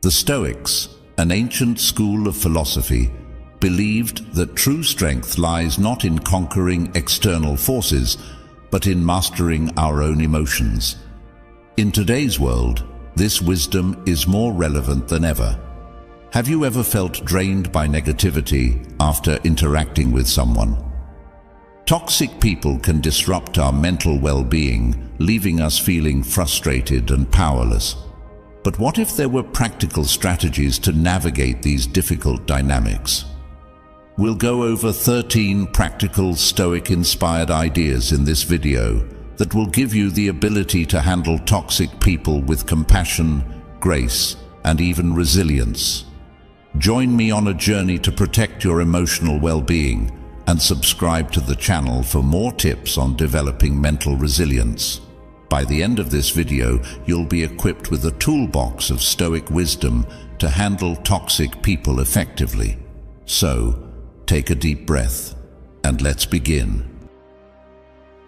The Stoics, an ancient school of philosophy, believed that true strength lies not in conquering external forces, but in mastering our own emotions. In today's world, this wisdom is more relevant than ever. Have you ever felt drained by negativity after interacting with someone? Toxic people can disrupt our mental well-being, leaving us feeling frustrated and powerless. But what if there were practical strategies to navigate these difficult dynamics? We'll go over 13 practical Stoic-inspired ideas in this video that will give you the ability to handle toxic people with compassion, grace, and even resilience. Join me on a journey to protect your emotional well-being, and subscribe to the channel for more tips on developing mental resilience. By the end of this video, you'll be equipped with a toolbox of Stoic wisdom to handle toxic people effectively. So, take a deep breath, and let's begin.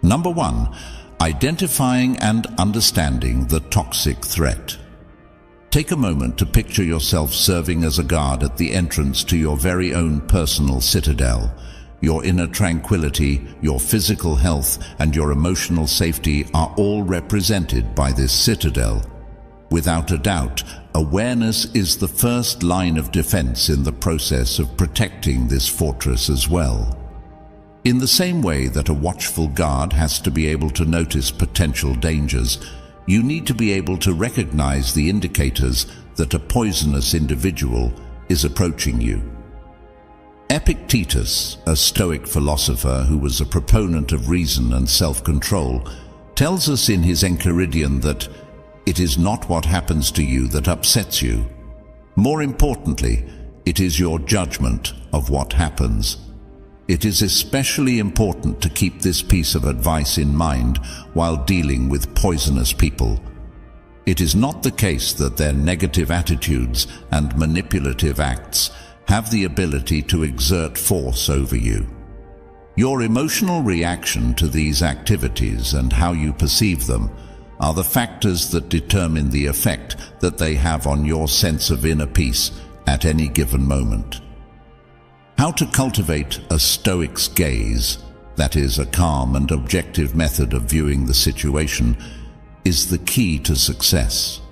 Number 1. Identifying and understanding the toxic threat. Take a moment to picture yourself serving as a guard at the entrance to your very own personal citadel. Your inner tranquility, your physical health, and your emotional safety are all represented by this citadel. Without a doubt, awareness is the first line of defense in the process of protecting this fortress as well. In the same way that a watchful guard has to be able to notice potential dangers, you need to be able to recognize the indicators that a poisonous individual is approaching you. Epictetus, a Stoic philosopher who was a proponent of reason and self-control, tells us in his Enchiridion that it is not what happens to you that upsets you. More importantly, it is your judgment of what happens. It is especially important to keep this piece of advice in mind while dealing with poisonous people. It is not the case that their negative attitudes and manipulative acts have the ability to exert force over you. Your emotional reaction to these activities and how you perceive them are the factors that determine the effect that they have on your sense of inner peace at any given moment. How to cultivate a Stoic's gaze, that is, a calm and objective method of viewing the situation, is the key to success.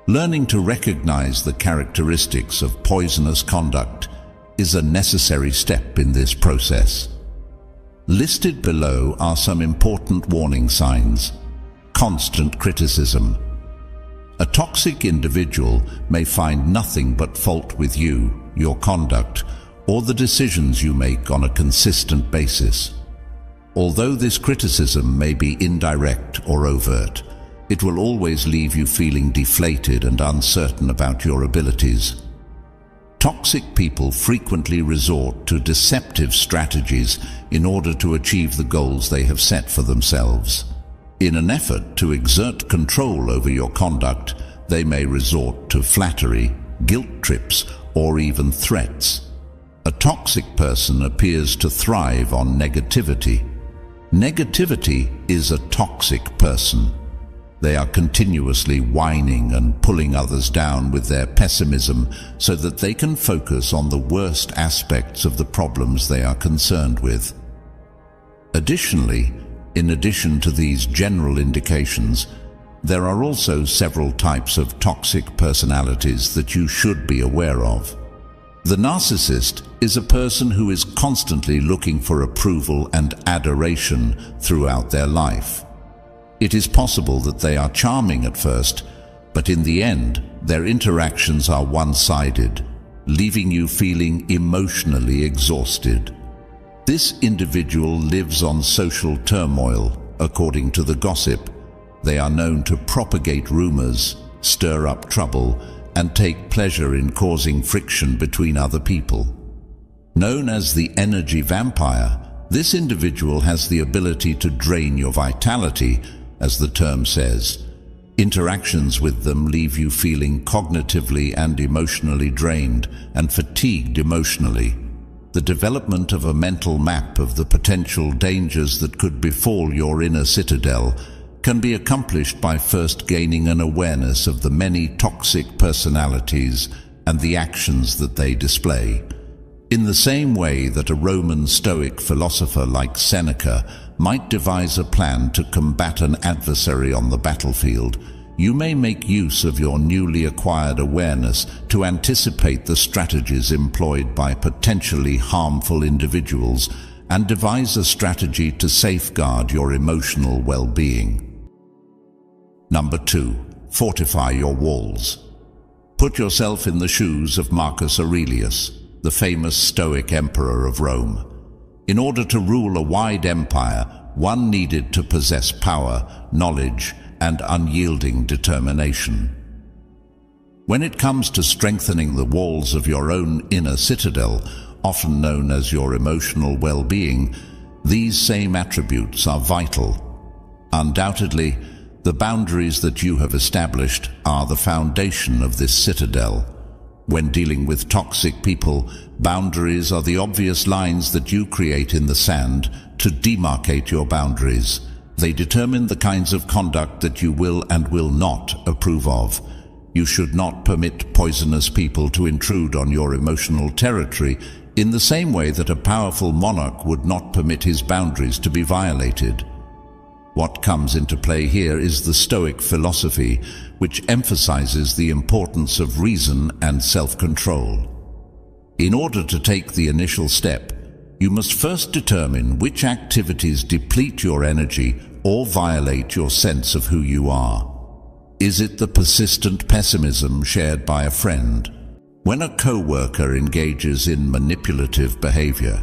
Learning to recognize the characteristics of poisonous conduct is a necessary step in this process. Listed below are some important warning signs. Constant criticism. A toxic individual may find nothing but fault with you, your conduct, or the decisions you make on a consistent basis. Although this criticism may be indirect or overt, it will always leave you feeling deflated and uncertain about your abilities. Toxic people frequently resort to deceptive strategies in order to achieve the goals they have set for themselves. In an effort to exert control over your conduct, they may resort to flattery, guilt trips, or even threats. A toxic person appears to thrive on negativity. Negativity is a toxic person. They are continuously whining and pulling others down with their pessimism so that they can focus on the worst aspects of the problems they are concerned with. Additionally, in addition to these general indications, there are also several types of toxic personalities that you should be aware of. The narcissist is a person who is constantly looking for approval and adoration throughout their life. It is possible that they are charming at first, but in the end, their interactions are one-sided, leaving you feeling emotionally exhausted. This individual lives on social turmoil, according to the gossip. They are known to propagate rumors, stir up trouble, and take pleasure in causing friction between other people. Known as the energy vampire, this individual has the ability to drain your vitality, as the term says. Interactions with them leave you feeling cognitively and emotionally drained and fatigued emotionally. The development of a mental map of the potential dangers that could befall your inner citadel can be accomplished by first gaining an awareness of the many toxic personalities and the actions that they display. In the same way that a Roman Stoic philosopher like Seneca might devise a plan to combat an adversary on the battlefield, you may make use of your newly acquired awareness to anticipate the strategies employed by potentially harmful individuals and devise a strategy to safeguard your emotional well-being. Number 2. Fortify your walls. Put yourself in the shoes of Marcus Aurelius, the famous Stoic emperor of Rome. In order to rule a wide empire, one needed to possess power, knowledge, and unyielding determination. When it comes to strengthening the walls of your own inner citadel, often known as your emotional well-being, these same attributes are vital. Undoubtedly, the boundaries that you have established are the foundation of this citadel. When dealing with toxic people, boundaries are the obvious lines that you create in the sand to demarcate your boundaries. They determine the kinds of conduct that you will and will not approve of. You should not permit poisonous people to intrude on your emotional territory in the same way that a powerful monarch would not permit his boundaries to be violated. What comes into play here is the Stoic philosophy, which emphasizes the importance of reason and self-control. In order to take the initial step, you must first determine which activities deplete your energy or violate your sense of who you are. Is it the persistent pessimism shared by a friend? When a co-worker engages in manipulative behavior,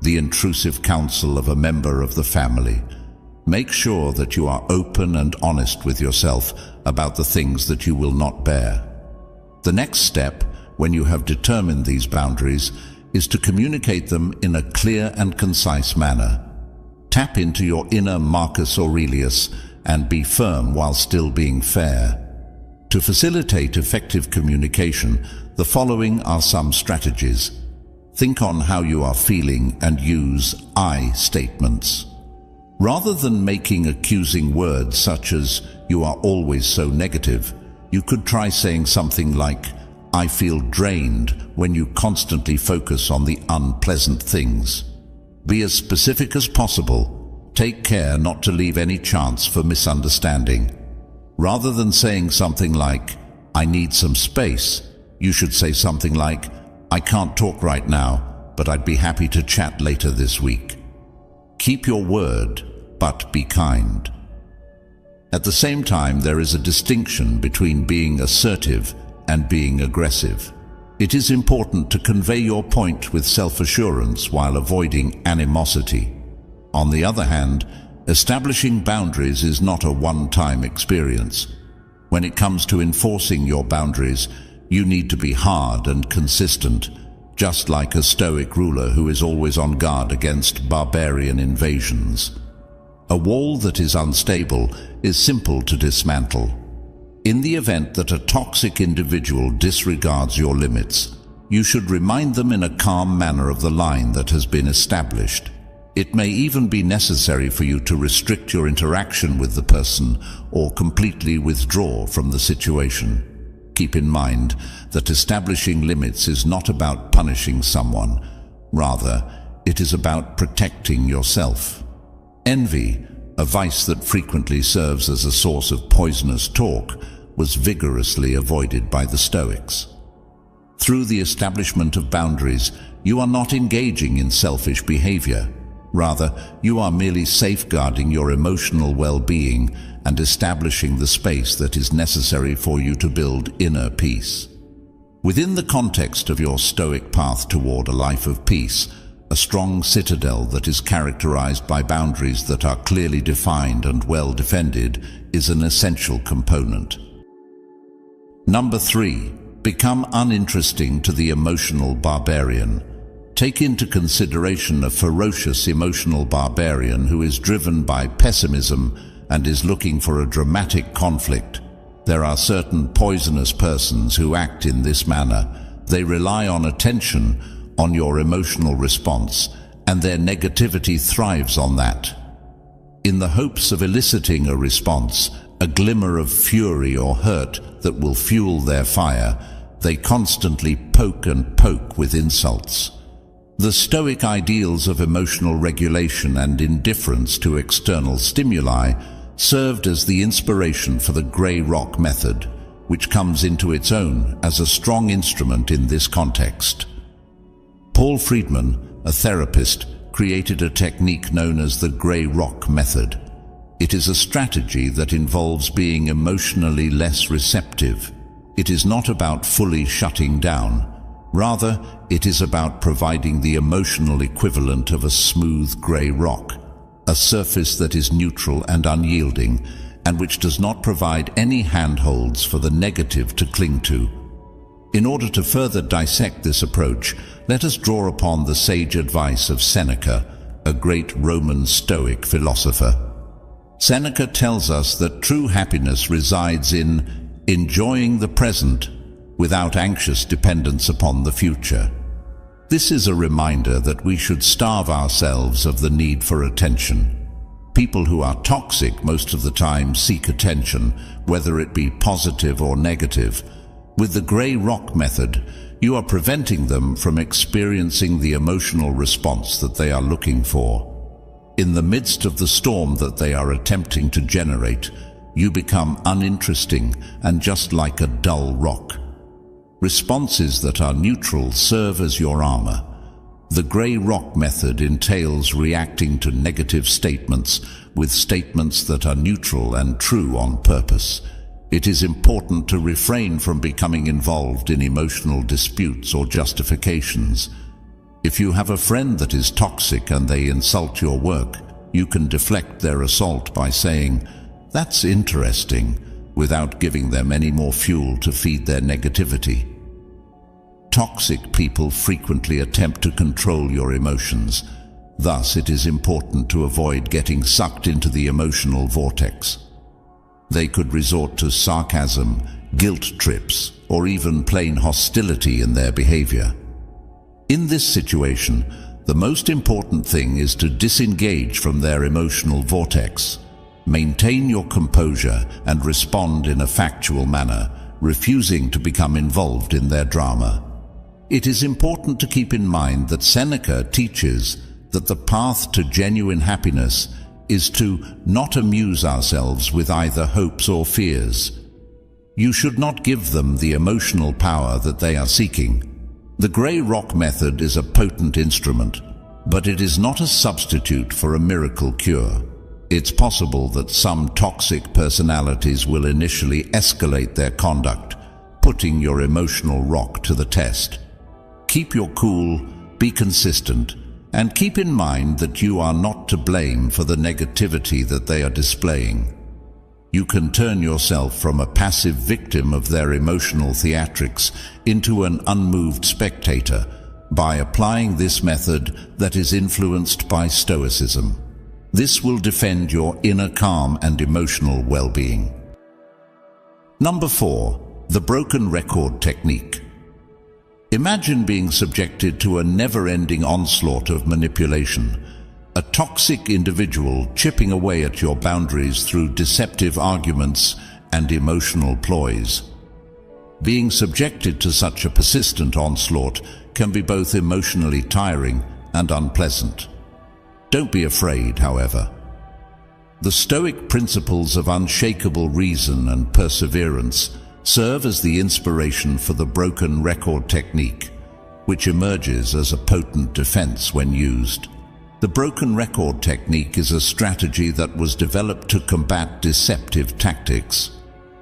the intrusive counsel of a member of the family, make sure that you are open and honest with yourself about the things that you will not bear. The next step, when you have determined these boundaries, is to communicate them in a clear and concise manner. Tap into your inner Marcus Aurelius and be firm while still being fair. To facilitate effective communication, the following are some strategies. Think on how you are feeling and use I statements. Rather than making accusing words such as, "You are always so negative," you could try saying something like, "I feel drained," when you constantly focus on the unpleasant things. Be as specific as possible. Take care not to leave any chance for misunderstanding. Rather than saying something like, "I need some space," you should say something like, "I can't talk right now, but I'd be happy to chat later this week." Keep your word, but be kind. At the same time, there is a distinction between being assertive and being aggressive. It is important to convey your point with self-assurance while avoiding animosity. On the other hand, establishing boundaries is not a one-time experience. When it comes to enforcing your boundaries, you need to be hard and consistent, just like a Stoic ruler who is always on guard against barbarian invasions. A wall that is unstable is simple to dismantle. In the event that a toxic individual disregards your limits, you should remind them in a calm manner of the line that has been established. It may even be necessary for you to restrict your interaction with the person or completely withdraw from the situation. Keep in mind that establishing limits is not about punishing someone. Rather, it is about protecting yourself. Envy, a vice that frequently serves as a source of poisonous talk, was vigorously avoided by the Stoics. Through the establishment of boundaries, you are not engaging in selfish behavior. Rather, you are merely safeguarding your emotional well-being and establishing the space that is necessary for you to build inner peace. Within the context of your Stoic path toward a life of peace, a strong citadel that is characterized by boundaries that are clearly defined and well defended is an essential component. Number 3. Become uninteresting to the emotional barbarian. Take into consideration a ferocious emotional barbarian who is driven by pessimism and is looking for a dramatic conflict. There are certain poisonous persons who act in this manner. They rely on attention, on your emotional response, and their negativity thrives on that. in the hopes of eliciting a response, a glimmer of fury or hurt that will fuel their fire, they constantly poke and poke with insults. The Stoic ideals of emotional regulation and indifference to external stimuli served as the inspiration for the grey rock method, which comes into its own as a strong instrument in this context. Paul Friedman, a therapist, created a technique known as the grey rock method. It is a strategy that involves being emotionally less receptive. It is not about fully shutting down. Rather, it is about providing the emotional equivalent of a smooth grey rock, a surface that is neutral and unyielding, and which does not provide any handholds for the negative to cling to. In order to further dissect this approach, let us draw upon the sage advice of Seneca, a great Roman Stoic philosopher. Seneca tells us that true happiness resides in enjoying the present without anxious dependence upon the future. This is a reminder that we should starve ourselves of the need for attention. People who are toxic most of the time seek attention, whether it be positive or negative. With the grey rock method, you are preventing them from experiencing the emotional response that they are looking for. In the midst of the storm that they are attempting to generate, you become uninteresting and just like a dull rock. Responses that are neutral serve as your armor. The grey rock method entails reacting to negative statements with statements that are neutral and true on purpose. It is important to refrain from becoming involved in emotional disputes or justifications. If you have a friend that is toxic and they insult your work, you can deflect their assault by saying, "That's interesting," without giving them any more fuel to feed their negativity. Toxic people frequently attempt to control your emotions. Thus, it is important to avoid getting sucked into the emotional vortex. They could resort to sarcasm, guilt trips, or even plain hostility in their behavior. In this situation, the most important thing is to disengage from their emotional vortex. Maintain your composure and respond in a factual manner, refusing to become involved in their drama. It is important to keep in mind that Seneca teaches that the path to genuine happiness is to not amuse ourselves with either hopes or fears. You should not give them the emotional power that they are seeking. The grey rock method is a potent instrument, but it is not a substitute for a miracle cure. It's possible that some toxic personalities will initially escalate their conduct, putting your emotional rock to the test. Keep your cool, be consistent, and keep in mind that you are not to blame for the negativity that they are displaying. You can turn yourself from a passive victim of their emotional theatrics into an unmoved spectator by applying this method that is influenced by Stoicism. This will defend your inner calm and emotional well-being. Number 4. The broken record technique. Imagine being subjected to a never-ending onslaught of manipulation, a toxic individual chipping away at your boundaries through deceptive arguments and emotional ploys. Being subjected to such a persistent onslaught can be both emotionally tiring and unpleasant. Don't be afraid, however. The Stoic principles of unshakable reason and perseverance serve as the inspiration for the broken record technique, which emerges as a potent defense when used. The broken record technique is a strategy that was developed to combat deceptive tactics.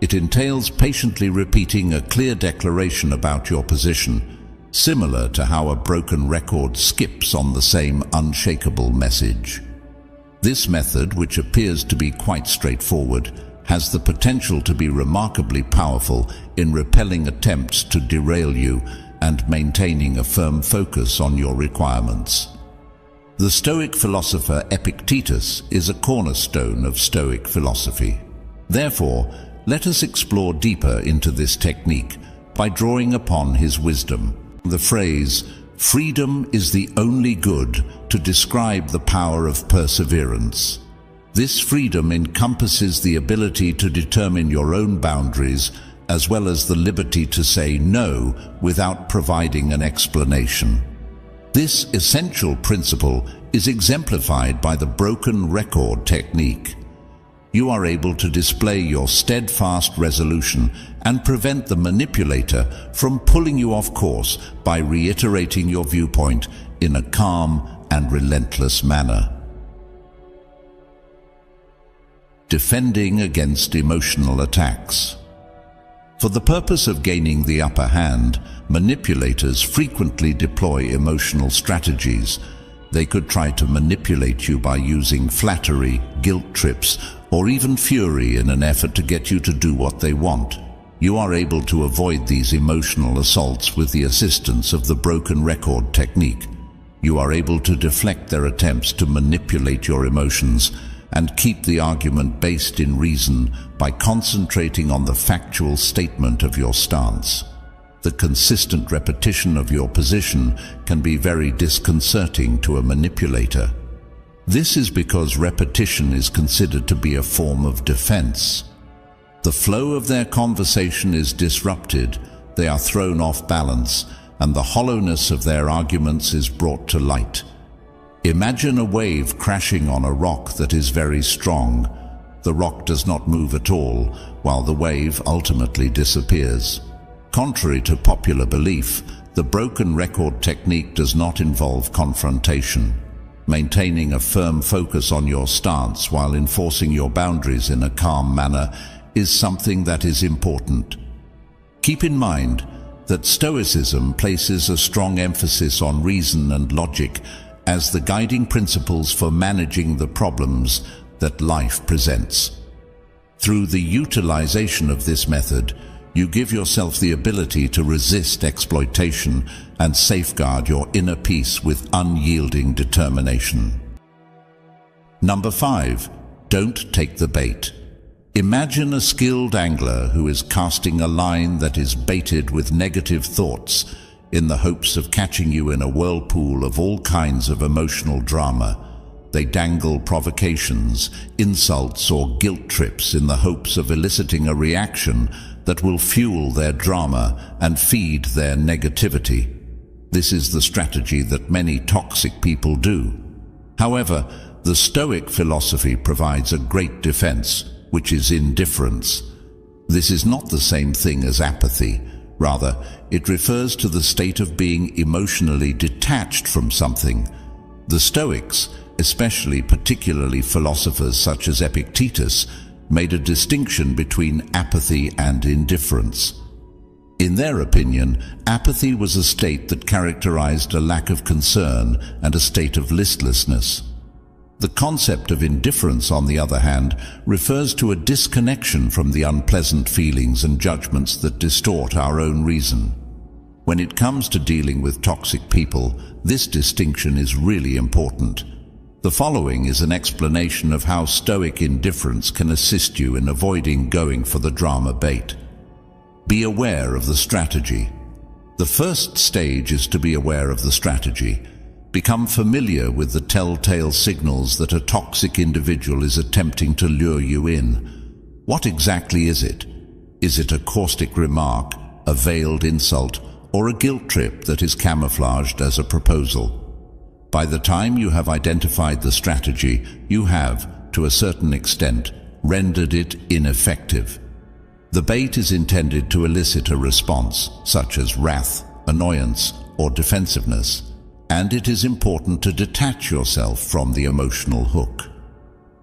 It entails patiently repeating a clear declaration about your position, similar to how a broken record skips on the same unshakable message. This method, which appears to be quite straightforward, has the potential to be remarkably powerful in repelling attempts to derail you and maintaining a firm focus on your requirements. The Stoic philosopher Epictetus is a cornerstone of Stoic philosophy. Therefore, let us explore deeper into this technique by drawing upon his wisdom. The phrase, "freedom is the only good," to describe the power of perseverance. This freedom encompasses the ability to determine your own boundaries, as well as the liberty to say no without providing an explanation. This essential principle is exemplified by the broken record technique. You are able to display your steadfast resolution and prevent the manipulator from pulling you off course by reiterating your viewpoint in a calm and relentless manner. Defending against emotional attacks. For the purpose of gaining the upper hand, manipulators frequently deploy emotional strategies. They could try to manipulate you by using flattery, guilt trips, or even fury in an effort to get you to do what they want. You are able to avoid these emotional assaults with the assistance of the broken record technique. You are able to deflect their attempts to manipulate your emotions and keep the argument based in reason by concentrating on the factual statement of your stance. The consistent repetition of your position can be very disconcerting to a manipulator. This is because repetition is considered to be a form of defense. The flow of their conversation is disrupted, they are thrown off balance, and the hollowness of their arguments is brought to light. Imagine a wave crashing on a rock that is very strong. The rock does not move at all, while the wave ultimately disappears. Contrary to popular belief, the broken record technique does not involve confrontation. Maintaining a firm focus on your stance while enforcing your boundaries in a calm manner is something that is important. Keep in mind that Stoicism places a strong emphasis on reason and logic as the guiding principles for managing the problems that life presents. Through the utilization of this method, you give yourself the ability to resist exploitation and safeguard your inner peace with unyielding determination. Number 5. Don't take the bait. Imagine a skilled angler who is casting a line that is baited with negative thoughts in the hopes of catching you in a whirlpool of all kinds of emotional drama. They dangle provocations, insults, or guilt trips in the hopes of eliciting a reaction that will fuel their drama and feed their negativity. This is the strategy that many toxic people do. However, the Stoic philosophy provides a great defense, which is indifference. This is not the same thing as apathy. Rather, it refers to the state of being emotionally detached from something. The Stoics, especially particularly philosophers such as Epictetus, made a distinction between apathy and indifference. In their opinion, apathy was a state that characterized a lack of concern and a state of listlessness. The concept of indifference, on the other hand, refers to a disconnection from the unpleasant feelings and judgments that distort our own reason. When it comes to dealing with toxic people, this distinction is really important. The following is an explanation of how Stoic indifference can assist you in avoiding going for the drama bait. Be aware of the strategy. The first stage is to be aware of the strategy. Become familiar with the telltale signals that a toxic individual is attempting to lure you in. What exactly is it? Is it a caustic remark, a veiled insult, or a guilt trip that is camouflaged as a proposal? By the time you have identified the strategy, you have, to a certain extent, rendered it ineffective. The bait is intended to elicit a response, such as wrath, annoyance, or defensiveness, and it is important to detach yourself from the emotional hook.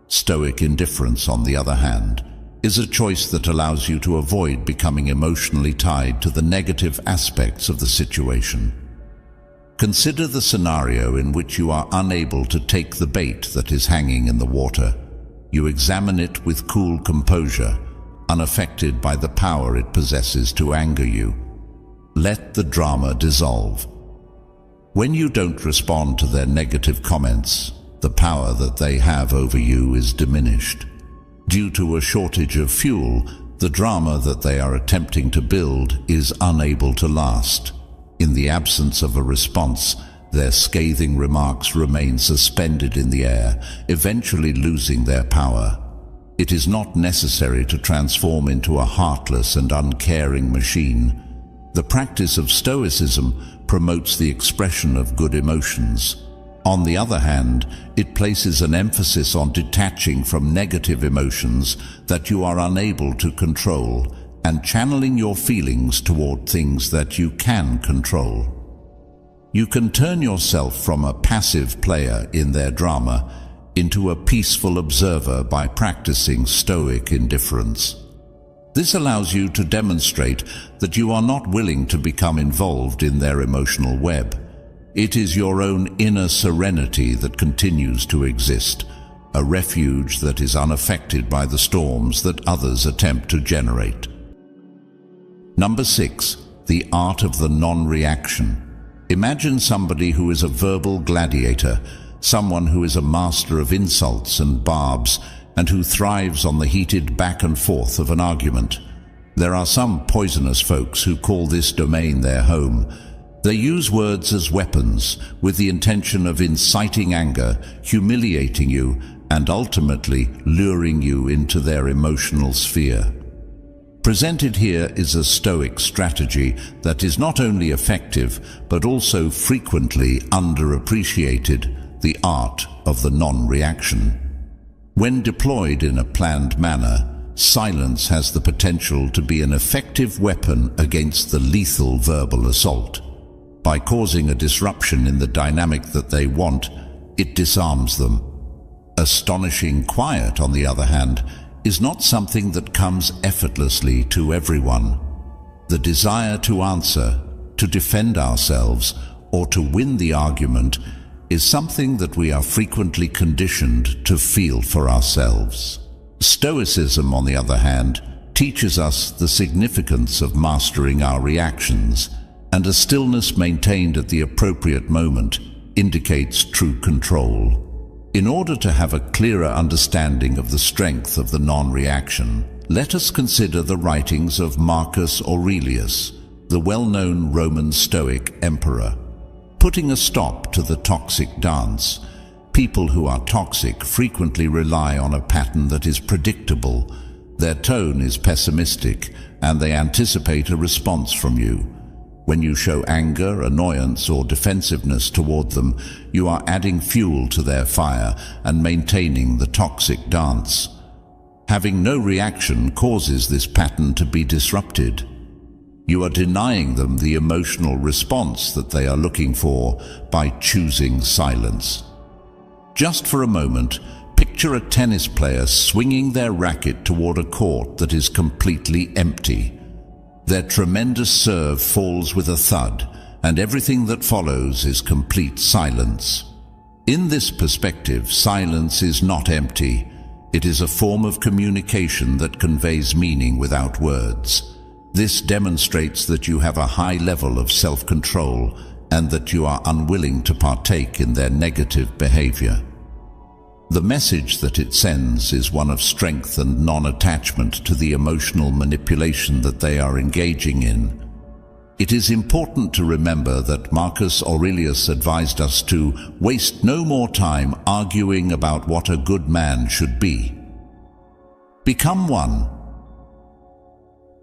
Stoic indifference, on the other hand, is a choice that allows you to avoid becoming emotionally tied to the negative aspects of the situation. Consider the scenario in which you are unable to take the bait that is hanging in the water. You examine it with cool composure, unaffected by the power it possesses to anger you. Let the drama dissolve. When you don't respond to their negative comments, the power that they have over you is diminished. Due to a shortage of fuel, the drama that they are attempting to build is unable to last. In the absence of a response, Their scathing remarks remain suspended in the air, eventually losing their power. It is not necessary to transform into a heartless and uncaring machine. The practice of Stoicism promotes the expression of good emotions. On the other hand, it places an emphasis on detaching from negative emotions that you are unable to control and channeling your feelings toward things that you can control. You can turn yourself from a passive player in their drama into a peaceful observer by practicing stoic indifference. This allows you to demonstrate that you are not willing to become involved in their emotional web. It is your own inner serenity that continues to exist, a refuge that is unaffected by the storms that others attempt to generate. Number 6. The art of the non-reaction. Imagine somebody who is a verbal gladiator, someone who is a master of insults and barbs, and who thrives on the heated back and forth of an argument. There are some poisonous folks who call this domain their home. They use words as weapons with the intention of inciting anger, humiliating you, and ultimately luring you into their emotional sphere. Presented here is a Stoic strategy that is not only effective but also frequently underappreciated: the art of the non-reaction. When deployed in a planned manner, silence has the potential to be an effective weapon against the lethal verbal assault. By causing a disruption in the dynamic that they want, it disarms them. Astonishing quiet, on the other hand, is not something that comes effortlessly to everyone. The desire to answer, to defend ourselves, or to win the argument is something that we are frequently conditioned to feel for ourselves. Stoicism, on the other hand, teaches us the significance of mastering our reactions, and a stillness maintained at the appropriate moment indicates true control. In order to have a clearer understanding of the strength of the non-reaction, let us consider the writings of Marcus Aurelius, the well-known Roman Stoic emperor. Putting a stop to the toxic dance, people who are toxic frequently rely on a pattern that is predictable. Their tone is pessimistic, and they anticipate a response from you. When you show anger, annoyance, or defensiveness toward them, you are adding fuel to their fire and maintaining the toxic dance. Having no reaction causes this pattern to be disrupted. You are denying them the emotional response that they are looking for by choosing silence. Just for a moment, picture a tennis player swinging their racket toward a court that is completely empty. Their tremendous serve falls with a thud, and everything that follows is complete silence. In this perspective, silence is not empty. It is a form of communication that conveys meaning without words. This demonstrates that you have a high level of self-control and that you are unwilling to partake in their negative behavior. The message that it sends is one of strength and non-attachment to the emotional manipulation that they are engaging in. It is important to remember that Marcus Aurelius advised us to waste no more time arguing about what a good man should be. Become one.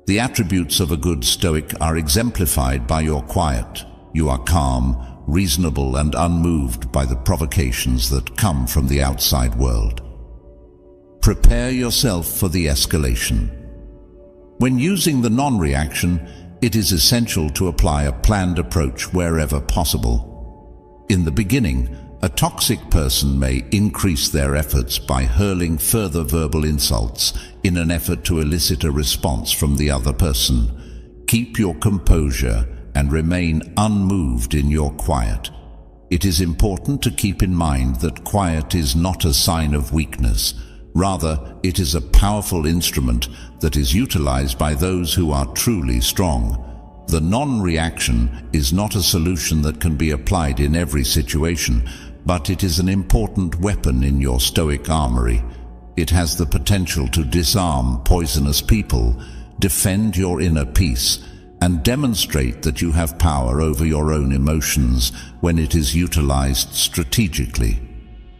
The attributes of a good Stoic are exemplified by your quiet. You are calm, reasonable, and unmoved by the provocations that come from the outside world. Prepare yourself for the escalation. When using the non-reaction, it is essential to apply a planned approach wherever possible. In the beginning, a toxic person may increase their efforts by hurling further verbal insults in an effort to elicit a response from the other person. Keep your composure and remain unmoved in your quiet. It is important to keep in mind that quiet is not a sign of weakness. Rather, it is a powerful instrument that is utilized by those who are truly strong. The non-reaction is not a solution that can be applied in every situation, but it is an important weapon in your Stoic armory. It has the potential to disarm poisonous people, defend your inner peace, and demonstrate that you have power over your own emotions when it is utilized strategically.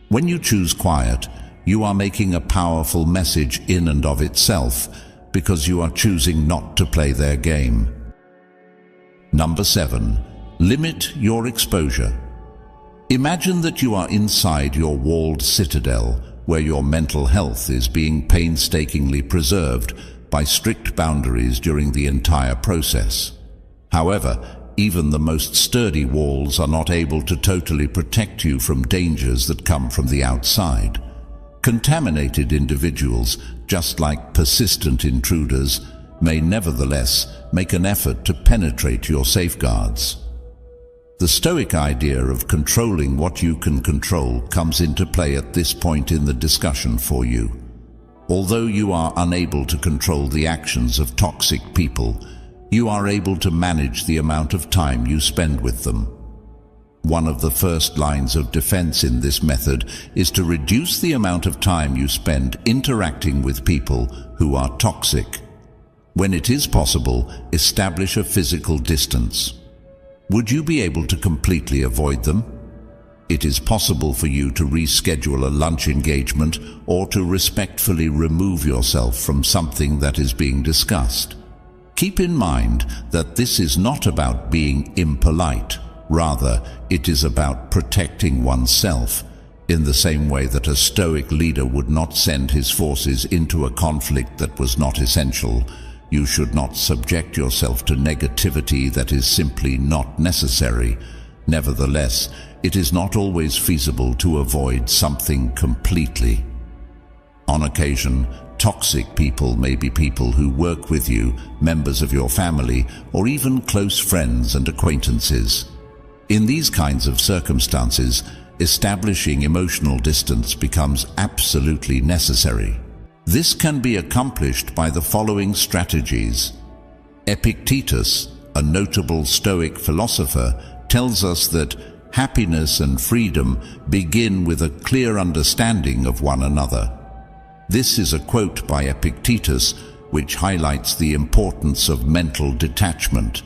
When you choose quiet, you are making a powerful message in and of itself, because you are choosing not to play their game. Number 7. Limit your exposure. Imagine that you are inside your walled citadel, where your mental health is being painstakingly preserved by strict boundaries during the entire process. However, even the most sturdy walls are not able to totally protect you from dangers that come from the outside. Contaminated individuals, just like persistent intruders, may nevertheless make an effort to penetrate your safeguards. The Stoic idea of controlling what you can control comes into play at this point in the discussion for you. Although you are unable to control the actions of toxic people, you are able to manage the amount of time you spend with them. One of the first lines of defense in this method is to reduce the amount of time you spend interacting with people who are toxic. When it is possible, establish a physical distance. Would you be able to completely avoid them? It is possible for you to reschedule a lunch engagement or to respectfully remove yourself from something that is being discussed. Keep in mind that this is not about being impolite. Rather, it is about protecting oneself, in the same way that a Stoic leader would not send his forces into a conflict that was not essential. You should not subject yourself to negativity that is simply not necessary. Nevertheless, it is not always feasible to avoid something completely. On occasion, toxic people may be people who work with you, members of your family, or even close friends and acquaintances. In these kinds of circumstances, establishing emotional distance becomes absolutely necessary. This can be accomplished by the following strategies. Epictetus, a notable Stoic philosopher, tells us that happiness and freedom begin with a clear understanding of one another. This is a quote by Epictetus which highlights the importance of mental detachment.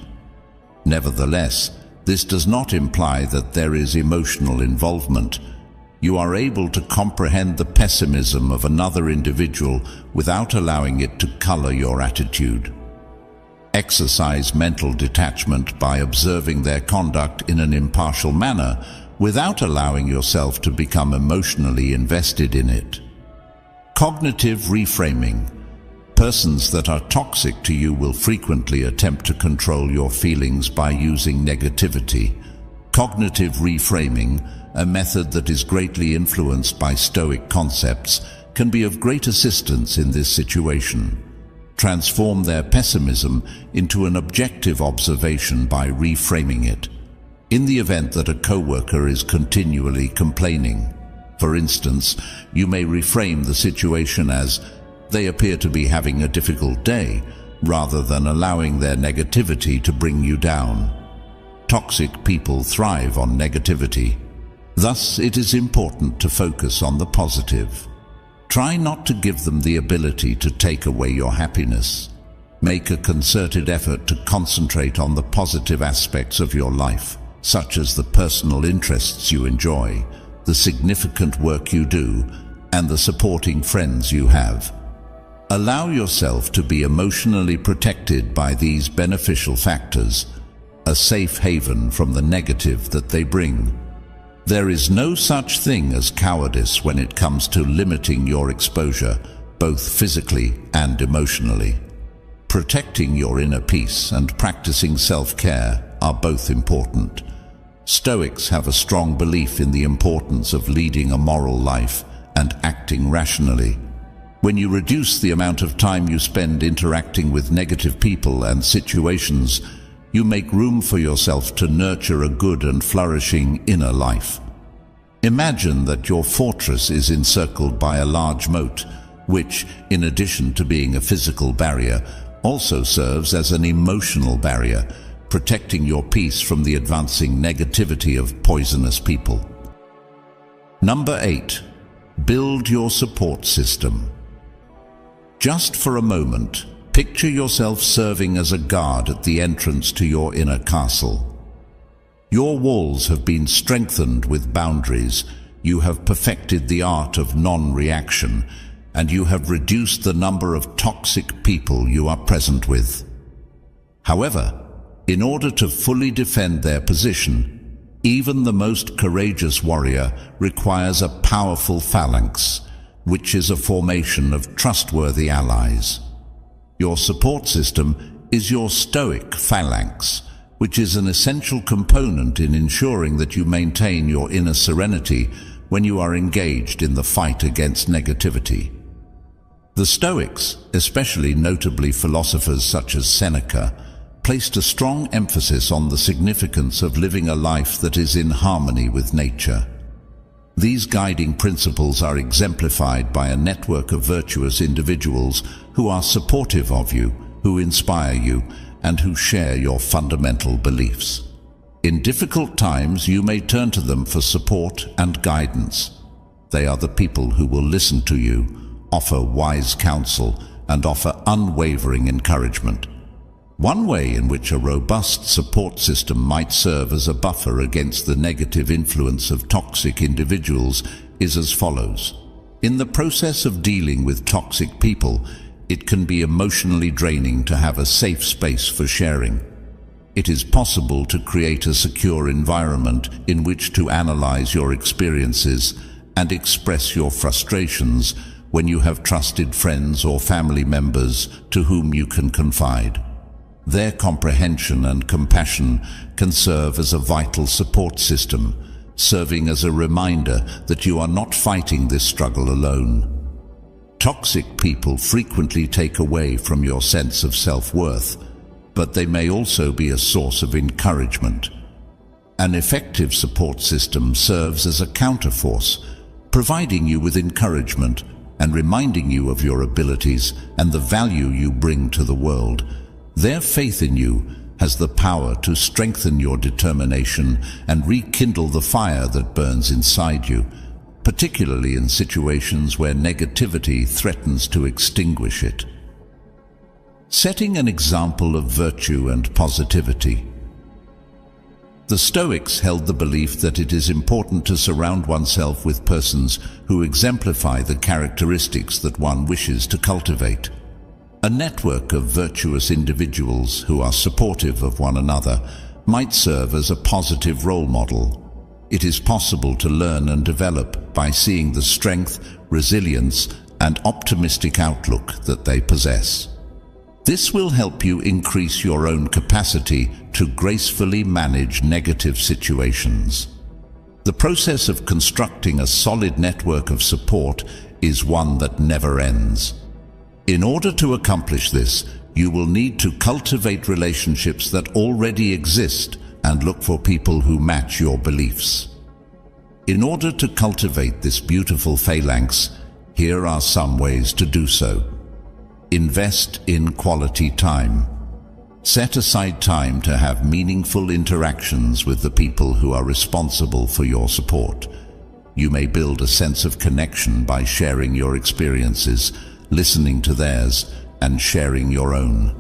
Nevertheless, this does not imply that there is emotional involvement. You are able to comprehend the pessimism of another individual without allowing it to color your attitude. Exercise mental detachment by observing their conduct in an impartial manner without allowing yourself to become emotionally invested in it. Cognitive reframing. Persons that are toxic to you will frequently attempt to control your feelings by using negativity. Cognitive reframing, a method that is greatly influenced by Stoic concepts, can be of great assistance in this situation. Transform their pessimism into an objective observation by reframing it. In the event that a coworker is continually complaining, for instance, you may reframe the situation as, "They appear to be having a difficult day," rather than allowing their negativity to bring you down. Toxic people thrive on negativity. Thus, it is important to focus on the positive. Try not to give them the ability to take away your happiness. Make a concerted effort to concentrate on the positive aspects of your life, such as the personal interests you enjoy, the significant work you do, and the supporting friends you have. Allow yourself to be emotionally protected by these beneficial factors, a safe haven from the negative that they bring. There is no such thing as cowardice when it comes to limiting your exposure, both physically and emotionally. Protecting your inner peace and practicing self-care are both important. Stoics have a strong belief in the importance of leading a moral life and acting rationally. When you reduce the amount of time you spend interacting with negative people and situations, you make room for yourself to nurture a good and flourishing inner life. Imagine that your fortress is encircled by a large moat, which, in addition to being a physical barrier, also serves as an emotional barrier, protecting your peace from the advancing negativity of poisonous people. Number 8. Build your support system. Just for a moment, Picture yourself serving as a guard at the entrance to your inner castle. Your walls have been strengthened with boundaries, you have perfected the art of non-reaction, and you have reduced the number of toxic people you are present with. However, in order to fully defend their position, even the most courageous warrior requires a powerful phalanx, which is a formation of trustworthy allies. Your support system is your stoic phalanx, which is an essential component in ensuring that you maintain your inner serenity when you are engaged in the fight against negativity. The Stoics, especially notably philosophers such as Seneca, placed a strong emphasis on the significance of living a life that is in harmony with nature. These guiding principles are exemplified by a network of virtuous individuals who are supportive of you, who inspire you, and who share your fundamental beliefs. In difficult times, you may turn to them for support and guidance. They are the people who will listen to you, offer wise counsel, and offer unwavering encouragement. One way in which a robust support system might serve as a buffer against the negative influence of toxic individuals is as follows. In the process of dealing with toxic people, it can be emotionally draining to have a safe space for sharing. It is possible to create a secure environment in which to analyze your experiences and express your frustrations when you have trusted friends or family members to whom you can confide. Their comprehension and compassion can serve as a vital support system, serving as a reminder that you are not fighting this struggle alone. Toxic people frequently take away from your sense of self-worth, but they may also be a source of encouragement. An effective support system serves as a counterforce, providing you with encouragement and reminding you of your abilities and the value you bring to the world. Their faith in you has the power to strengthen your determination and rekindle the fire that burns inside you, particularly in situations where negativity threatens to extinguish it. Setting an example of virtue and positivity. The Stoics held the belief that it is important to surround oneself with persons who exemplify the characteristics that one wishes to cultivate. A network of virtuous individuals who are supportive of one another might serve as a positive role model. It is possible to learn and develop by seeing the strength, resilience, and optimistic outlook that they possess. This will help you increase your own capacity to gracefully manage negative situations. The process of constructing a solid network of support is one that never ends. In order to accomplish this, you will need to cultivate relationships that already exist and look for people who match your beliefs. In order to cultivate this beautiful phalanx, here are some ways to do so. Invest in quality time. Set aside time to have meaningful interactions with the people who are responsible for your support. You may build a sense of connection by sharing your experiences, listening to theirs, and sharing your own.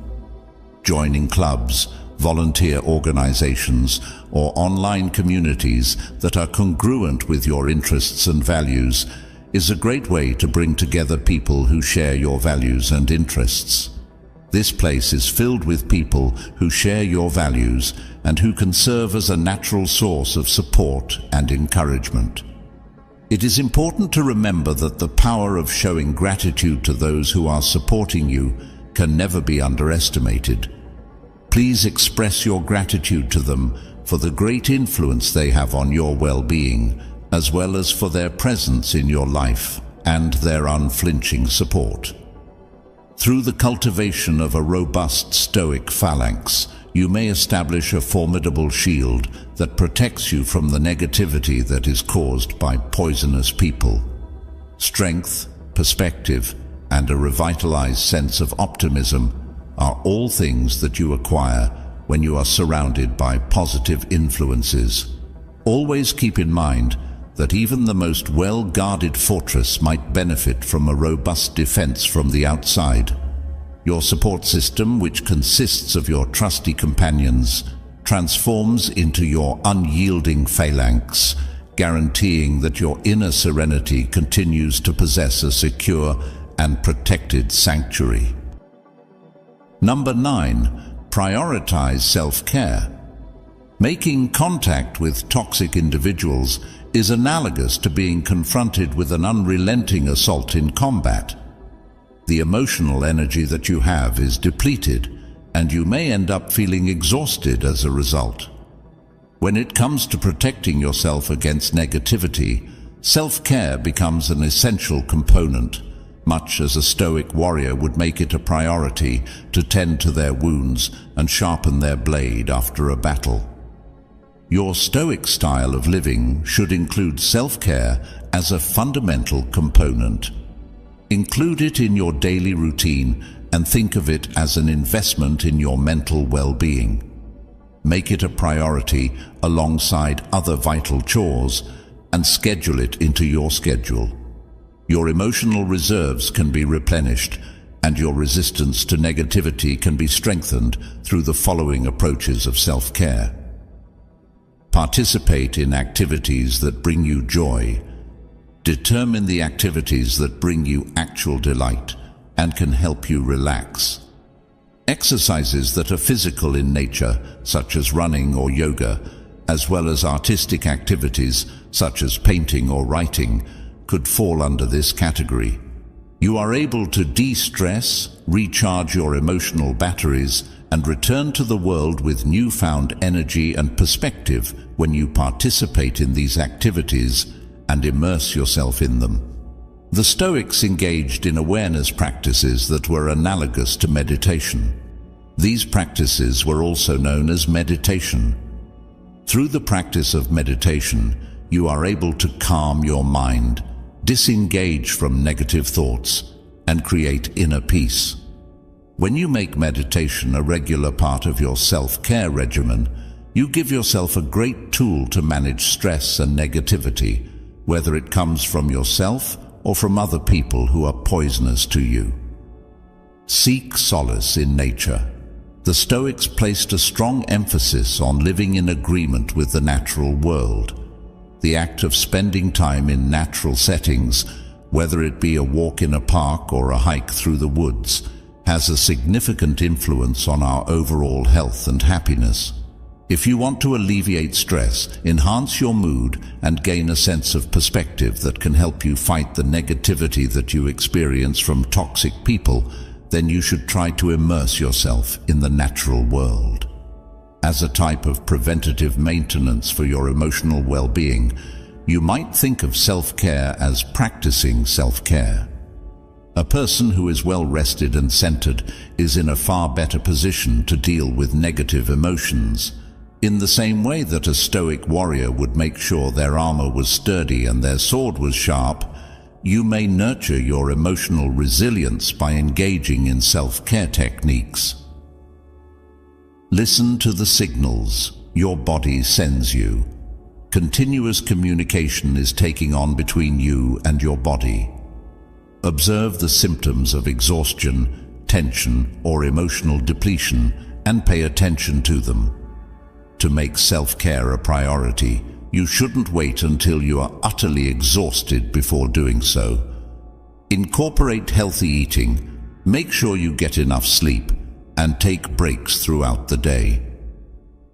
Joining clubs, volunteer organizations, or online communities that are congruent with your interests and values is a great way to bring together people who share your values and interests. This place is filled with people who share your values and who can serve as a natural source of support and encouragement. It is important to remember that the power of showing gratitude to those who are supporting you can never be underestimated. Please express your gratitude to them for the great influence they have on your well-being, as well as for their presence in your life and their unflinching support. Through the cultivation of a robust Stoic phalanx, you may establish a formidable shield that protects you from the negativity that is caused by poisonous people. Strength, perspective, and a revitalized sense of optimism are all things that you acquire when you are surrounded by positive influences. Always keep in mind that even the most well-guarded fortress might benefit from a robust defense from the outside. Your support system, which consists of your trusty companions, transforms into your unyielding phalanx, guaranteeing that your inner serenity continues to possess a secure and protected sanctuary. Number 9. Prioritize self-care. Making contact with toxic individuals is analogous to being confronted with an unrelenting assault in combat. The emotional energy that you have is depleted, and you may end up feeling exhausted as a result. When it comes to protecting yourself against negativity, self-care becomes an essential component, much as a stoic warrior would make it a priority to tend to their wounds and sharpen their blade after a battle. Your stoic style of living should include self-care as a fundamental component. Include it in your daily routine and think of it as an investment in your mental well-being. Make it a priority alongside other vital chores and schedule it into your schedule. Your emotional reserves can be replenished, and your resistance to negativity can be strengthened through the following approaches of self-care. Participate in activities that bring you joy. Determine the activities that bring you actual delight and can help you relax. Exercises that are physical in nature, such as running or yoga, as well as artistic activities, such as painting or writing, could fall under this category. You are able to de-stress, recharge your emotional batteries, and return to the world with newfound energy and perspective when you participate in these activities and immerse yourself in them. The Stoics engaged in awareness practices that were analogous to meditation. These practices were also known as meditation. Through the practice of meditation, you are able to calm your mind, disengage from negative thoughts, and create inner peace. When you make meditation a regular part of your self-care regimen, you give yourself a great tool to manage stress and negativity, whether it comes from yourself or from other people who are poisonous to you. Seek solace in nature. The Stoics placed a strong emphasis on living in agreement with the natural world. The act of spending time in natural settings, whether it be a walk in a park or a hike through the woods, has a significant influence on our overall health and happiness. If you want to alleviate stress, enhance your mood, and gain a sense of perspective that can help you fight the negativity that you experience from toxic people, then you should try to immerse yourself in the natural world. As a type of preventative maintenance for your emotional well-being, you might think of self-care as practicing self-care. A person who is well-rested and centered is in a far better position to deal with negative emotions. In the same way that a stoic warrior would make sure their armor was sturdy and their sword was sharp, you may nurture your emotional resilience by engaging in self-care techniques. Listen to the signals your body sends you. Continuous communication is taking on between you and your body. Observe the symptoms of exhaustion, tension, or emotional depletion and pay attention to them. To make self-care a priority, you shouldn't wait until you are utterly exhausted before doing so. Incorporate healthy eating, make sure you get enough sleep, and take breaks throughout the day.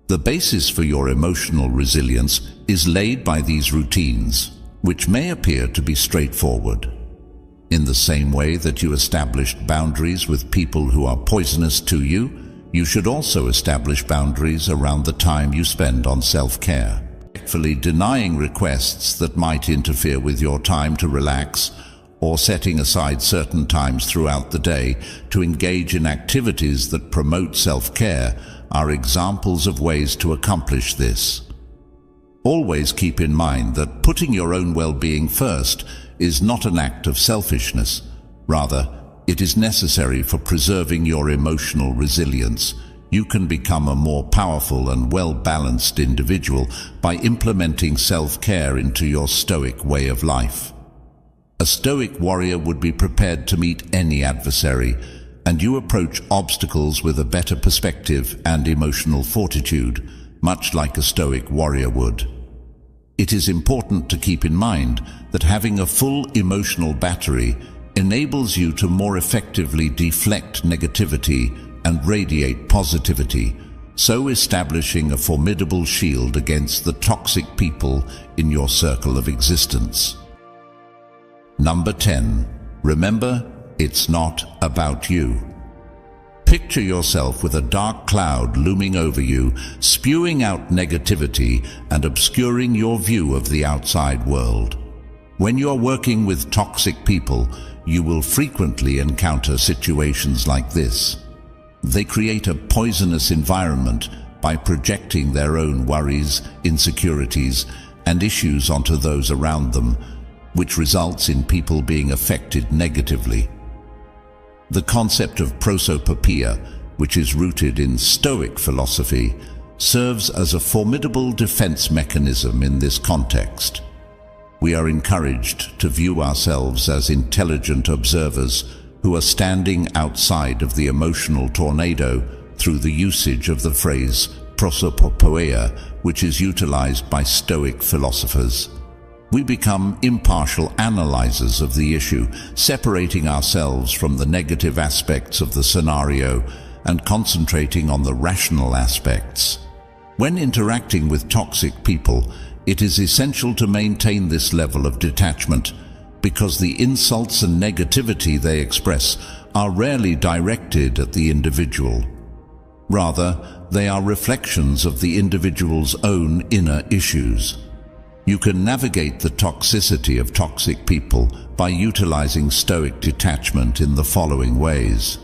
The basis for your emotional resilience is laid by these routines, which may appear to be straightforward. In the same way that you established boundaries with people who are poisonous to you, you should also establish boundaries around the time you spend on self-care. Respectfully denying requests that might interfere with your time to relax, or setting aside certain times throughout the day to engage in activities that promote self-care are examples of ways to accomplish this. Always keep in mind that putting your own well-being first is not an act of selfishness. Rather, it is necessary for preserving your emotional resilience. You can become a more powerful and well-balanced individual by implementing self-care into your stoic way of life. A stoic warrior would be prepared to meet any adversary, and you approach obstacles with a better perspective and emotional fortitude, much like a Stoic warrior would. It is important to keep in mind that having a full emotional battery enables you to more effectively deflect negativity and radiate positivity, so establishing a formidable shield against the toxic people in your circle of existence. Number 10. Remember, it's not about you. Picture yourself with a dark cloud looming over you, spewing out negativity and obscuring your view of the outside world. When you're working with toxic people, you will frequently encounter situations like this. They create a poisonous environment by projecting their own worries, insecurities, and issues onto those around them, which results in people being affected negatively. The concept of prosopopeia, which is rooted in Stoic philosophy, serves as a formidable defense mechanism in this context. We are encouraged to view ourselves as intelligent observers who are standing outside of the emotional tornado through the usage of the phrase prosopopeia, which is utilized by Stoic philosophers. We become impartial analyzers of the issue, separating ourselves from the negative aspects of the scenario and concentrating on the rational aspects. When interacting with toxic people, it is essential to maintain this level of detachment, because the insults and negativity they express are rarely directed at the individual. Rather, they are reflections of the individual's own inner issues. You can navigate the toxicity of toxic people by utilizing Stoic detachment in the following ways.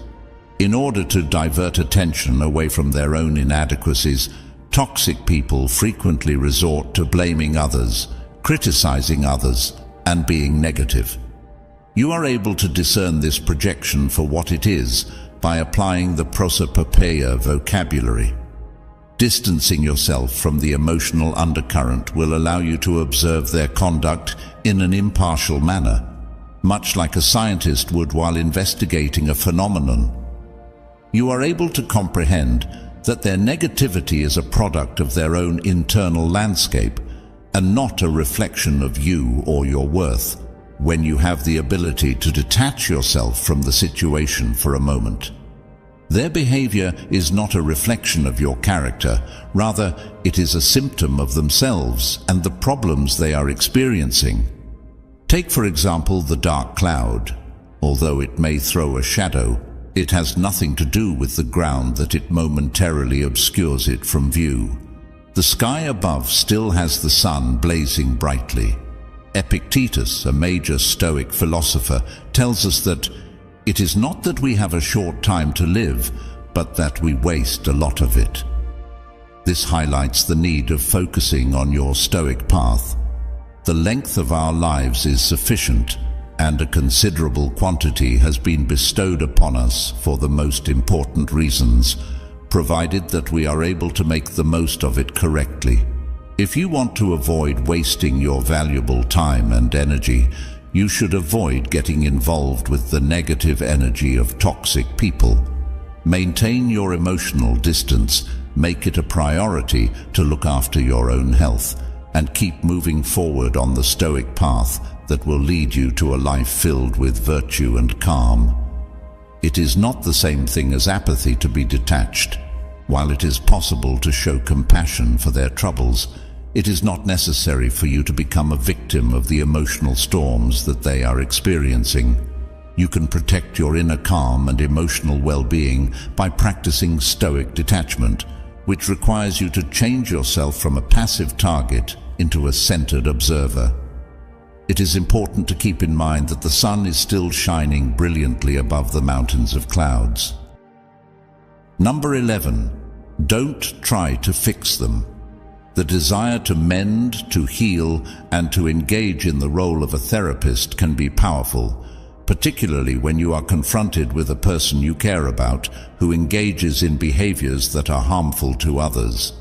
In order to divert attention away from their own inadequacies, toxic people frequently resort to blaming others, criticizing others, and being negative. You are able to discern this projection for what it is by applying the prosopopeia vocabulary. Distancing yourself from the emotional undercurrent will allow you to observe their conduct in an impartial manner, much like a scientist would while investigating a phenomenon. You are able to comprehend that their negativity is a product of their own internal landscape and not a reflection of you or your worth, when you have the ability to detach yourself from the situation for a moment. Their behavior is not a reflection of your character, rather it is a symptom of themselves and the problems they are experiencing. Take for example the dark cloud. Although it may throw a shadow, it has nothing to do with the ground that it momentarily obscures it from view. The sky above still has the sun blazing brightly. Epictetus, a major Stoic philosopher, tells us that it is not that we have a short time to live, but that we waste a lot of it. This highlights the need of focusing on your Stoic path. The length of our lives is sufficient, and a considerable quantity has been bestowed upon us for the most important reasons, provided that we are able to make the most of it correctly. If you want to avoid wasting your valuable time and energy, you should avoid getting involved with the negative energy of toxic people. Maintain your emotional distance, make it a priority to look after your own health, and keep moving forward on the Stoic path that will lead you to a life filled with virtue and calm. It is not the same thing as apathy to be detached. While it is possible to show compassion for their troubles, it is not necessary for you to become a victim of the emotional storms that they are experiencing. You can protect your inner calm and emotional well-being by practicing Stoic detachment, which requires you to change yourself from a passive target into a centered observer. It is important to keep in mind that the sun is still shining brilliantly above the mountains of clouds. Number 11. Don't try to fix them. The desire to mend, to heal, and to engage in the role of a therapist can be powerful, particularly when you are confronted with a person you care about who engages in behaviors that are harmful to others.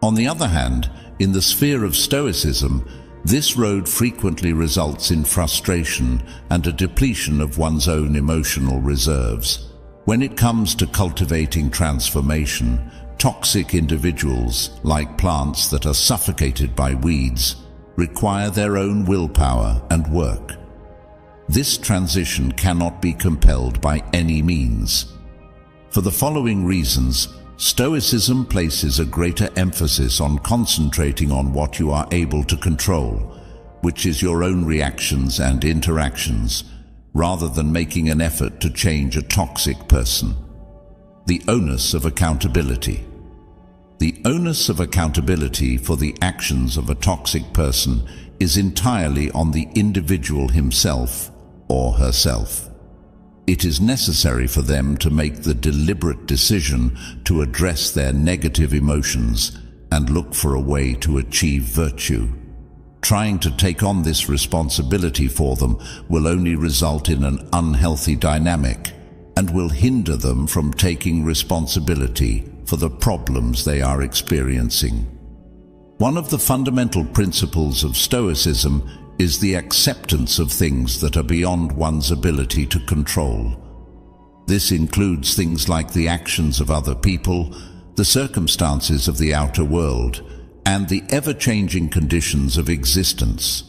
On the other hand, in the sphere of Stoicism, this road frequently results in frustration and a depletion of one's own emotional reserves. When it comes to cultivating transformation, toxic individuals, like plants that are suffocated by weeds, require their own willpower and work. This transition cannot be compelled by any means. For the following reasons, Stoicism places a greater emphasis on concentrating on what you are able to control, which is your own reactions and interactions, rather than making an effort to change a toxic person. The onus of accountability. The onus of accountability for the actions of a toxic person is entirely on the individual himself or herself. It is necessary for them to make the deliberate decision to address their negative emotions and look for a way to achieve virtue. Trying to take on this responsibility for them will only result in an unhealthy dynamic and will hinder them from taking responsibility for the problems they are experiencing. One of the fundamental principles of Stoicism is the acceptance of things that are beyond one's ability to control. This includes things like the actions of other people, the circumstances of the outer world, and the ever-changing conditions of existence.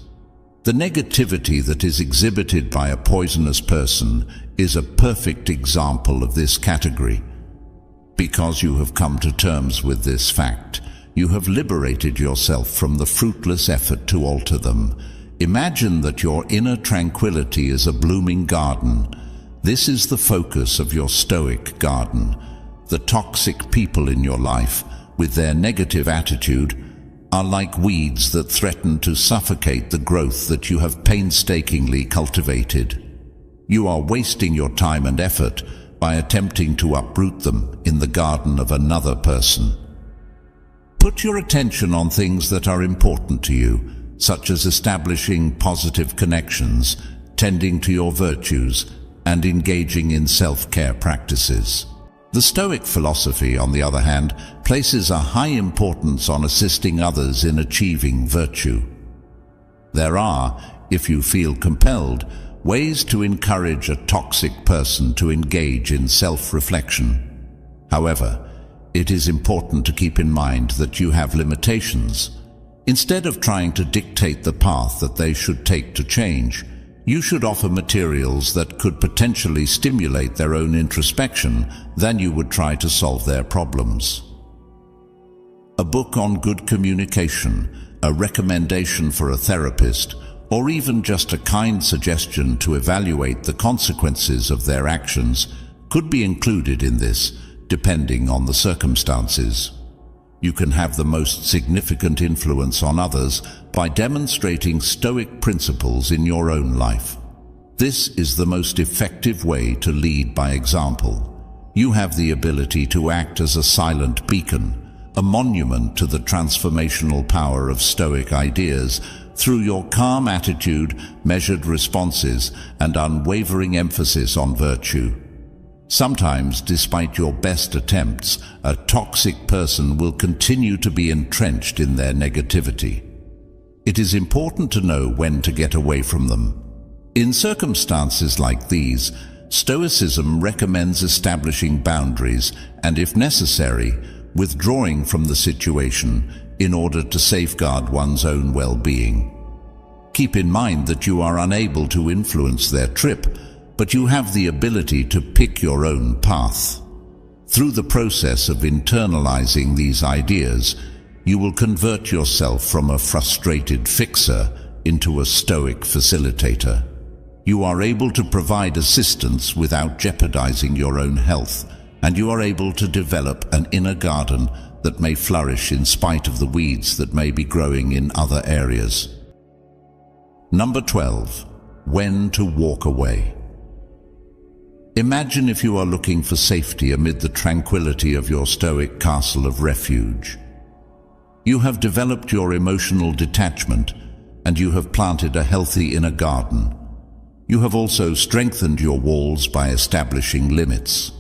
The negativity that is exhibited by a poisonous person is a perfect example of this category. Because you have come to terms with this fact, you have liberated yourself from the fruitless effort to alter them. Imagine that your inner tranquility is a blooming garden. This is the focus of your stoic garden. The toxic people in your life, with their negative attitude, are like weeds that threaten to suffocate the growth that you have painstakingly cultivated. You are wasting your time and effort by attempting to uproot them in the garden of another person. Put your attention on things that are important to you, such as establishing positive connections, tending to your virtues, and engaging in self-care practices. The Stoic philosophy, on the other hand, places a high importance on assisting others in achieving virtue. There are, if you feel compelled, ways to encourage a toxic person to engage in self-reflection. However, it is important to keep in mind that you have limitations. Instead of trying to dictate the path that they should take to change, you should offer materials that could potentially stimulate their own introspection than you would try to solve their problems. A book on good communication, a recommendation for a therapist, or even just a kind suggestion to evaluate the consequences of their actions could be included in this, depending on the circumstances. You can have the most significant influence on others by demonstrating Stoic principles in your own life. This is the most effective way to lead by example. You have the ability to act as a silent beacon, a monument to the transformational power of Stoic ideas through your calm attitude, measured responses, and unwavering emphasis on virtue. Sometimes, despite your best attempts, a toxic person will continue to be entrenched in their negativity. It is important to know when to get away from them. In circumstances like these, Stoicism recommends establishing boundaries and, if necessary, withdrawing from the situation in order to safeguard one's own well-being. Keep in mind that you are unable to influence their trip, but you have the ability to pick your own path. Through the process of internalizing these ideas, you will convert yourself from a frustrated fixer into a Stoic facilitator. You are able to provide assistance without jeopardizing your own health, and you are able to develop an inner garden that may flourish in spite of the weeds that may be growing in other areas. Number 12. When to walk away. Imagine if you are looking for safety amid the tranquility of your Stoic castle of refuge. You have developed your emotional detachment, and you have planted a healthy inner garden. You have also strengthened your walls by establishing limits.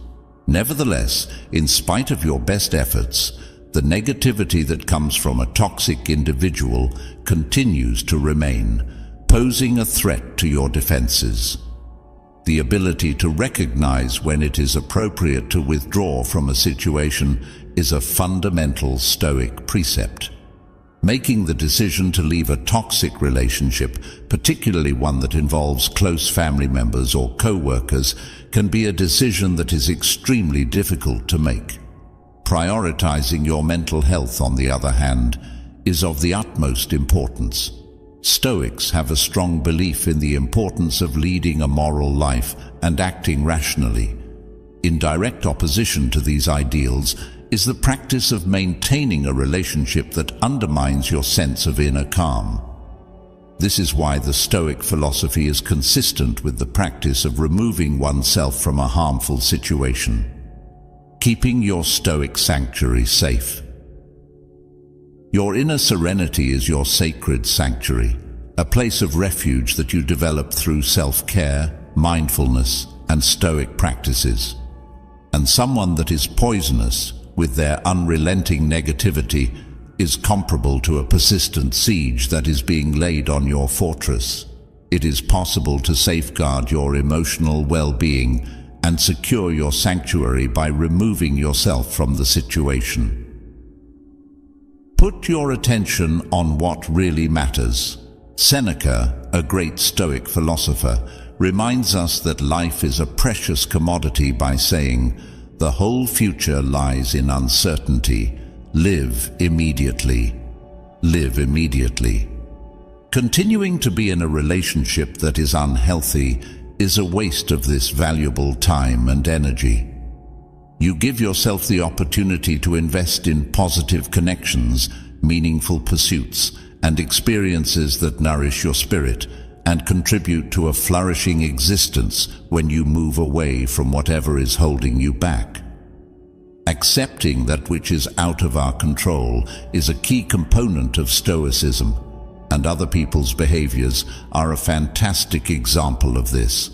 Nevertheless, in spite of your best efforts, the negativity that comes from a toxic individual continues to remain, posing a threat to your defenses. The ability to recognize when it is appropriate to withdraw from a situation is a fundamental Stoic precept. Making the decision to leave a toxic relationship, particularly one that involves close family members or co-workers, can be a decision that is extremely difficult to make. Prioritizing your mental health, on the other hand, is of the utmost importance. Stoics have a strong belief in the importance of leading a moral life and acting rationally. In direct opposition to these ideals is the practice of maintaining a relationship that undermines your sense of inner calm. This is why the Stoic philosophy is consistent with the practice of removing oneself from a harmful situation. Keeping your Stoic sanctuary safe. Your inner serenity is your sacred sanctuary, a place of refuge that you develop through self-care, mindfulness, and Stoic practices. And someone that is poisonous, with their unrelenting negativity, is comparable to a persistent siege that is being laid on your fortress. It is possible to safeguard your emotional well-being and secure your sanctuary by removing yourself from the situation. Put your attention on what really matters. Seneca, a great Stoic philosopher, reminds us that life is a precious commodity by saying, "The whole future lies in uncertainty. Live immediately. Live immediately." Continuing to be in a relationship that is unhealthy is a waste of this valuable time and energy. You give yourself the opportunity to invest in positive connections, meaningful pursuits, and experiences that nourish your spirit and contribute to a flourishing existence when you move away from whatever is holding you back. Accepting that which is out of our control is a key component of Stoicism, and other people's behaviors are a fantastic example of this.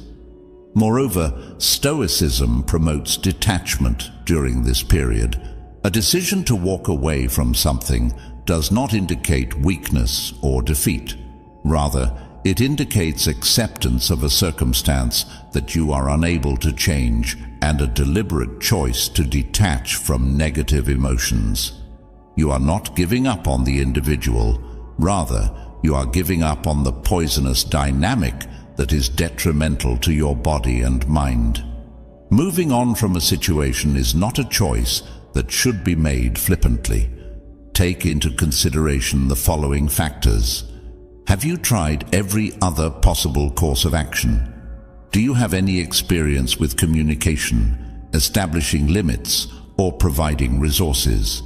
Moreover, Stoicism promotes detachment during this period. A decision to walk away from something does not indicate weakness or defeat. Rather, it indicates acceptance of a circumstance that you are unable to change and a deliberate choice to detach from negative emotions. You are not giving up on the individual. Rather, you are giving up on the poisonous dynamic that is detrimental to your body and mind. Moving on from a situation is not a choice that should be made flippantly. Take into consideration the following factors. Have you tried every other possible course of action? Do you have any experience with communication, establishing limits, or providing resources?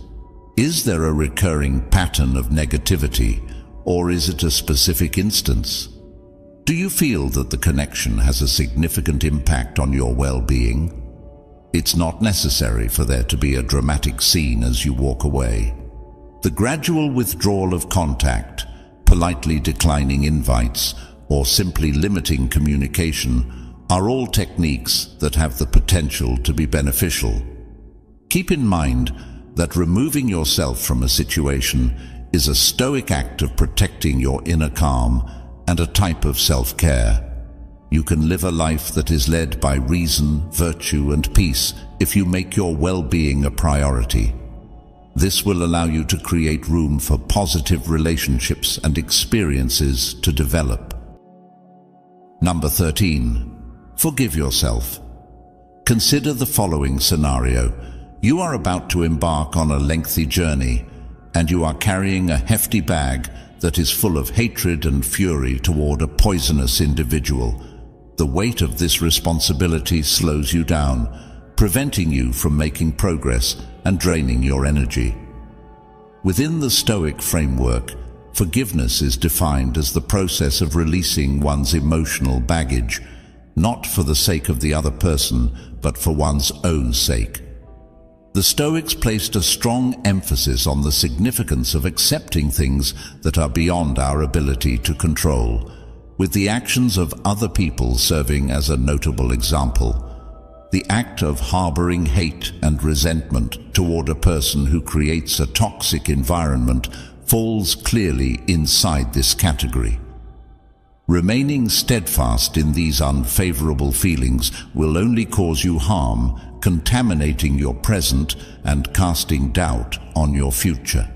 Is there a recurring pattern of negativity, or is it a specific instance? Do you feel that the connection has a significant impact on your well-being? It's not necessary for there to be a dramatic scene as you walk away. The gradual withdrawal of contact, politely declining invites, or simply limiting communication are all techniques that have the potential to be beneficial. Keep in mind that removing yourself from a situation is a Stoic act of protecting your inner calm and a type of self-care. You can live a life that is led by reason, virtue, and peace if you make your well-being a priority. This will allow you to create room for positive relationships and experiences to develop. Number 13. Forgive yourself. Consider the following scenario. You are about to embark on a lengthy journey, and you are carrying a hefty bag that is full of hatred and fury toward a poisonous individual. The weight of this responsibility slows you down, preventing you from making progress and draining your energy. Within the Stoic framework, forgiveness is defined as the process of releasing one's emotional baggage, not for the sake of the other person, but for one's own sake. The Stoics placed a strong emphasis on the significance of accepting things that are beyond our ability to control, with the actions of other people serving as a notable example. The act of harboring hate and resentment toward a person who creates a toxic environment falls clearly inside this category. Remaining steadfast in these unfavorable feelings will only cause you harm, contaminating your present and casting doubt on your future.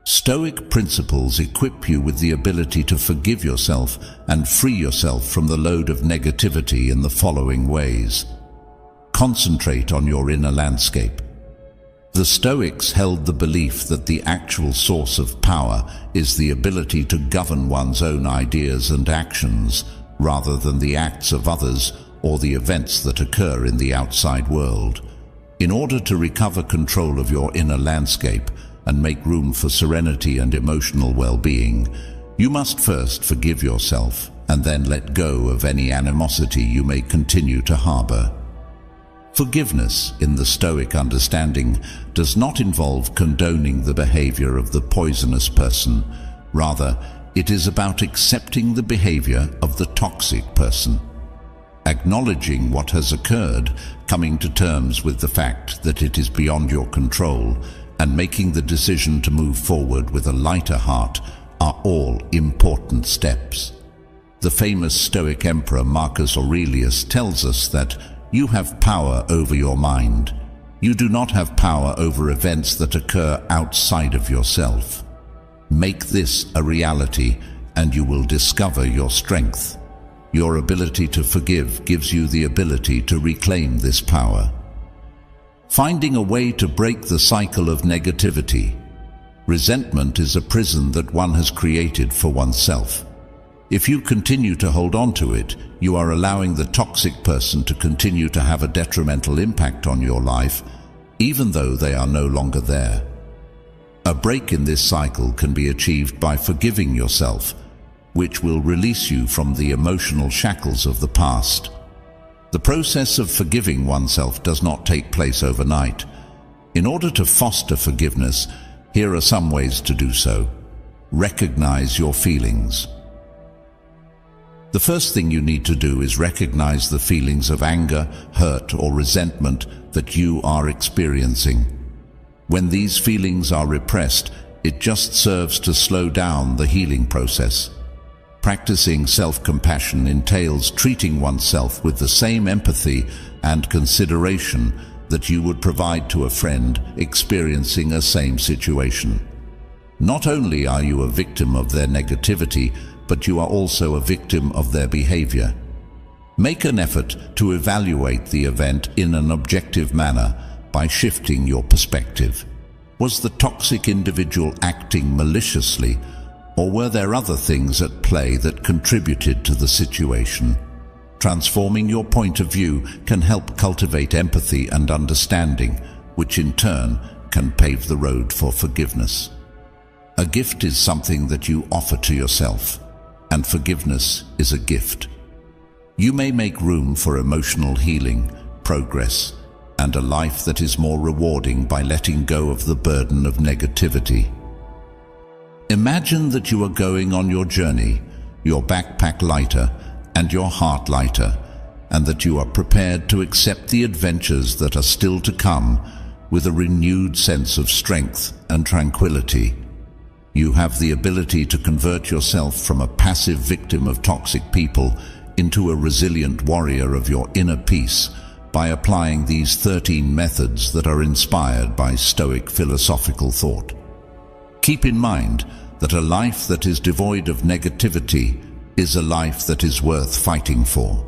Stoic principles equip you with the ability to forgive yourself and free yourself from the load of negativity in the following ways. Concentrate on your inner landscape. The Stoics held the belief that the actual source of power is the ability to govern one's own ideas and actions, rather than the acts of others or the events that occur in the outside world. In order to recover control of your inner landscape and make room for serenity and emotional well-being, you must first forgive yourself and then let go of any animosity you may continue to harbor. Forgiveness, in the Stoic understanding, does not involve condoning the behavior of the poisonous person. Rather, it is about accepting the behavior of the toxic person. Acknowledging what has occurred, coming to terms with the fact that it is beyond your control, and making the decision to move forward with a lighter heart are all important steps. The famous Stoic emperor Marcus Aurelius tells us that you have power over your mind. You do not have power over events that occur outside of yourself. Make this a reality, and you will discover your strength. Your ability to forgive gives you the ability to reclaim this power. Finding a way to break the cycle of negativity. Resentment is a prison that one has created for oneself. If you continue to hold on to it, you are allowing the toxic person to continue to have a detrimental impact on your life, even though they are no longer there. A break in this cycle can be achieved by forgiving yourself, which will release you from the emotional shackles of the past. The process of forgiving oneself does not take place overnight. In order to foster forgiveness, here are some ways to do so. Recognize your feelings. The first thing you need to do is recognize the feelings of anger, hurt, or resentment that you are experiencing. When these feelings are repressed, it just serves to slow down the healing process. Practicing self-compassion entails treating oneself with the same empathy and consideration that you would provide to a friend experiencing a same situation. Not only are you a victim of their negativity, but you are also a victim of their behavior. Make an effort to evaluate the event in an objective manner by shifting your perspective. Was the toxic individual acting maliciously, or were there other things at play that contributed to the situation? Transforming your point of view can help cultivate empathy and understanding, which in turn can pave the road for forgiveness. A gift is something that you offer to yourself, and forgiveness is a gift. You may make room for emotional healing, progress, and a life that is more rewarding by letting go of the burden of negativity. Imagine that you are going on your journey, your backpack lighter and your heart lighter, and that you are prepared to accept the adventures that are still to come with a renewed sense of strength and tranquility. You have the ability to convert yourself from a passive victim of toxic people into a resilient warrior of your inner peace by applying these 13 methods that are inspired by Stoic philosophical thought. Keep in mind that a life that is devoid of negativity is a life that is worth fighting for.